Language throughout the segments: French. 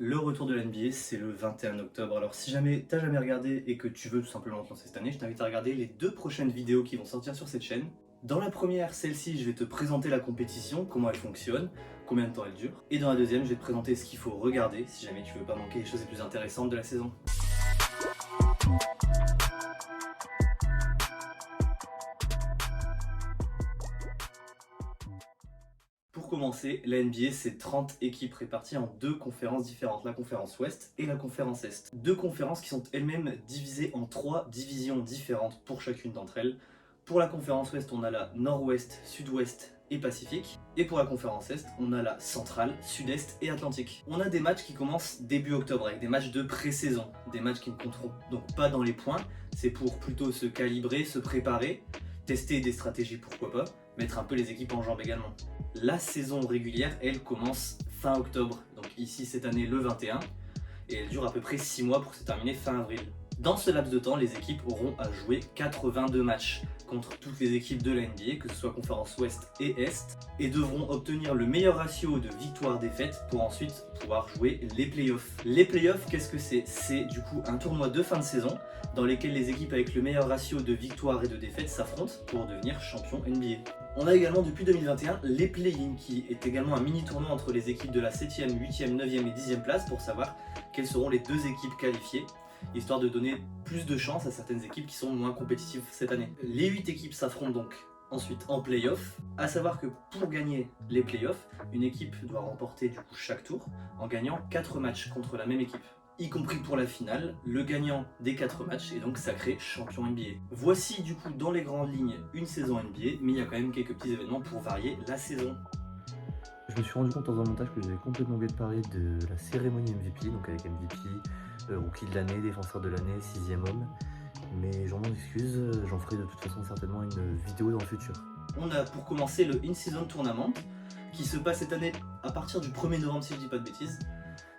Le retour de la NBA, c'est le 21 octobre. Alors si jamais t'as jamais regardé et que tu veux tout simplement te lancer cette année, je t'invite à regarder les 2 prochaines vidéos qui vont sortir sur cette chaîne. Dans la première, celle-ci, je vais te présenter la compétition, comment elle fonctionne, combien de temps elle dure. Et dans la deuxième, je vais te présenter ce qu'il faut regarder si jamais tu veux pas manquer les choses les plus intéressantes de la saison. Pour commencer, la NBA, c'est 30 équipes réparties en 2 conférences différentes, la conférence Ouest et la conférence Est. 2 conférences qui sont elles-mêmes divisées en 3 divisions différentes pour chacune d'entre elles. Pour la conférence Ouest, on a la Nord-Ouest, Sud-Ouest et Pacifique. Et pour la conférence Est, on a la Centrale, Sud-Est et Atlantique. On a des matchs qui commencent début octobre avec des matchs de pré-saison. Des matchs qui ne compteront donc pas dans les points. C'est pour plutôt se calibrer, se préparer, tester des stratégies pourquoi pas, mettre un peu les équipes en jambes également. La saison régulière, elle, commence fin octobre, donc ici cette année le 21, et elle dure à peu près 6 mois pour se terminer fin avril. Dans ce laps de temps, les équipes auront à jouer 82 matchs contre toutes les équipes de la NBA, que ce soit conférence Ouest et Est, et devront obtenir le meilleur ratio de victoires-défaites pour ensuite pouvoir jouer les playoffs. Les playoffs, qu'est-ce que c'est? C'est du coup un tournoi de fin de saison dans lequel les équipes avec le meilleur ratio de victoires et de défaites s'affrontent pour devenir champion NBA. On a également depuis 2021 les play-in qui est également un mini-tournoi entre les équipes de la 7e, 8e, 9e et 10e place pour savoir quelles seront les 2 équipes qualifiées, histoire de donner plus de chance à certaines équipes qui sont moins compétitives cette année. Les 8 équipes s'affrontent donc ensuite en play-off, à savoir que pour gagner les play-offs, une équipe doit remporter du coup chaque tour en gagnant 4 matchs contre la même équipe. Y compris pour la finale, le gagnant des 4 matchs est donc sacré champion NBA. Voici du coup dans les grandes lignes une saison NBA, mais il y a quand même quelques petits événements pour varier la saison. Je me suis rendu compte dans un montage que j'avais complètement oublié de parler de la cérémonie MVP, donc avec MVP, Rookie de l'année, Défenseur de l'année, 6e homme. Mais j'en m'en excuse, j'en ferai de toute façon certainement une vidéo dans le futur. On a pour commencer le In-Season Tournament, qui se passe cette année à partir du 1er novembre si je dis pas de bêtises.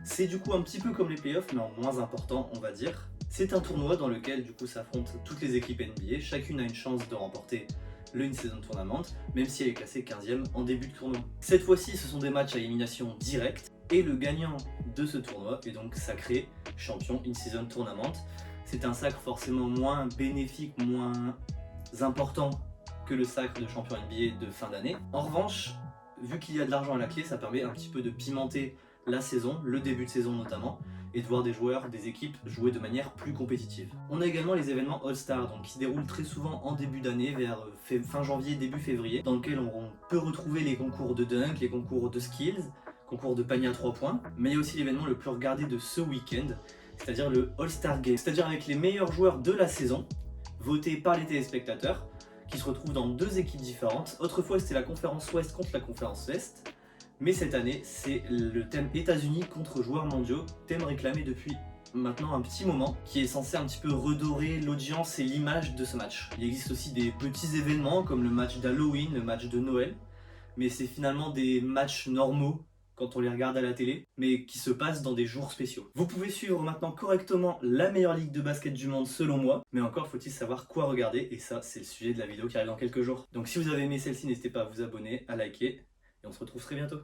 C'est du coup un petit peu comme les playoffs, mais en moins important on va dire. C'est un tournoi dans lequel du coup s'affrontent toutes les équipes NBA, chacune a une chance de remporter le In-Season Tournament, même si elle est classée 15e en début de tournoi. Cette fois-ci, ce sont des matchs à élimination directe, et le gagnant de ce tournoi est donc sacré champion In-Season Tournament. C'est un sacre forcément moins bénéfique, moins important que le sacre de champion NBA de fin d'année. En revanche, vu qu'il y a de l'argent à la clé, ça permet un petit peu de pimenter la saison, le début de saison notamment, et de voir des joueurs, des équipes jouer de manière plus compétitive. On a également les événements All-Star, donc qui se déroulent très souvent en début d'année, vers fin janvier, début février, dans lequel on peut retrouver les concours de dunk, les concours de skills, concours de panier à 3 points, mais il y a aussi l'événement le plus regardé de ce week-end, c'est-à-dire le All-Star Game, c'est-à-dire avec les meilleurs joueurs de la saison, votés par les téléspectateurs, qui se retrouvent dans 2 équipes différentes. Autrefois, c'était la conférence Ouest contre la conférence Est, mais cette année, c'est le thème États-Unis contre joueurs mondiaux, thème réclamé depuis maintenant un petit moment, qui est censé un petit peu redorer l'audience et l'image de ce match. Il existe aussi des petits événements comme le match d'Halloween, le match de Noël, mais c'est finalement des matchs normaux quand on les regarde à la télé, mais qui se passent dans des jours spéciaux. Vous pouvez suivre maintenant correctement la meilleure ligue de basket du monde selon moi, mais encore faut-il savoir quoi regarder, et ça c'est le sujet de la vidéo qui arrive dans quelques jours. Donc si vous avez aimé celle-ci, n'hésitez pas à vous abonner, à liker, et on se retrouve très bientôt.